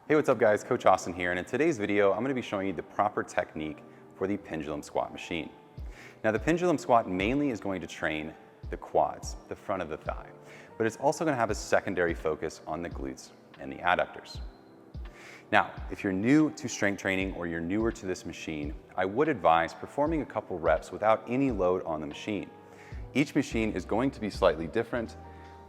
Hey, what's up guys? Coach Austin here, and in today's video, I'm gonna be showing you the proper technique for the pendulum squat machine. Now, the pendulum squat mainly is going to train the quads, the front of the thigh, but it's also gonna have a secondary focus on the glutes and the adductors. Now, if you're new to strength training or you're newer to this machine, I would advise performing a couple reps without any load on the machine. Each machine is going to be slightly different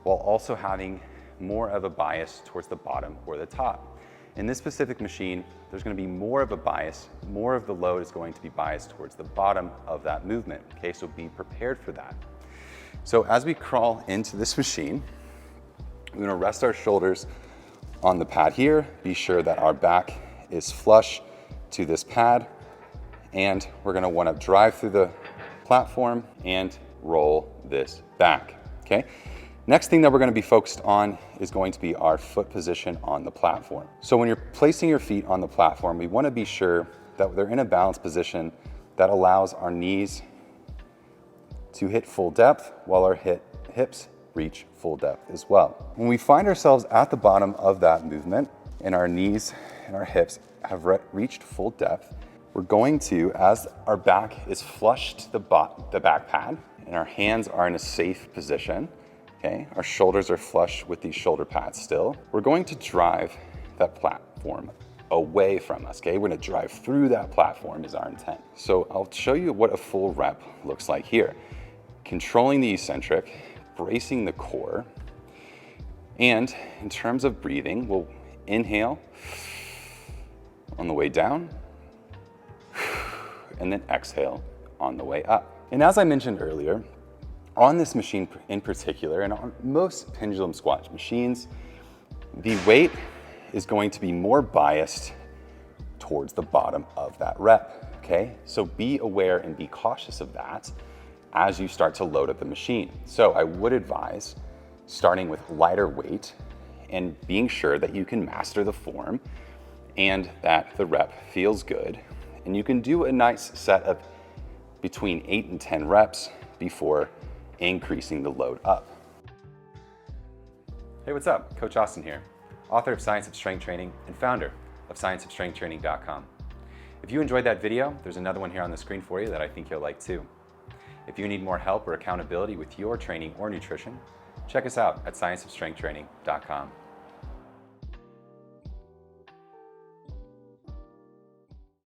while also having more of a bias towards the bottom or the top. In this specific machine, there's going to be more of a bias, more of the load is going to be biased towards the bottom of that movement, okay? So be prepared for that. So as we crawl into this machine, we're going to rest our shoulders on the pad here, be sure that our back is flush to this pad, and we're going to want to drive through the platform and roll this back, okay? Next thing that we're going to be focused on is going to be our foot position on the platform. So when you're placing your feet on the platform, we want to be sure that they're in a balanced position that allows our knees to hit full depth while our hips reach full depth as well. When we find ourselves at the bottom of that movement and our knees and our hips have reached full depth, we're going to, as our back is flush to the back pad and our hands are in a safe position, okay, our shoulders are flush with these shoulder pads still, we're going to drive that platform away from us, okay? We're gonna drive through that platform is our intent. So I'll show you what a full rep looks like here. Controlling the eccentric, bracing the core, and in terms of breathing, we'll inhale on the way down, and then exhale on the way up. And as I mentioned earlier, on this machine in particular, and on most pendulum squat machines, the weight is going to be more biased towards the bottom of that rep, okay? So be aware and be cautious of that as you start to load up the machine. So I would advise starting with lighter weight and being sure that you can master the form and that the rep feels good. And you can do a nice set of between 8 and 10 reps before increasing the load up. Hey, what's up? Coach Austin here, author of Science of Strength Training and founder of scienceofstrengthtraining.com. If you enjoyed that video, there's another one here on the screen for you that I think you'll like too. If you need more help or accountability with your training or nutrition, check us out at scienceofstrengthtraining.com.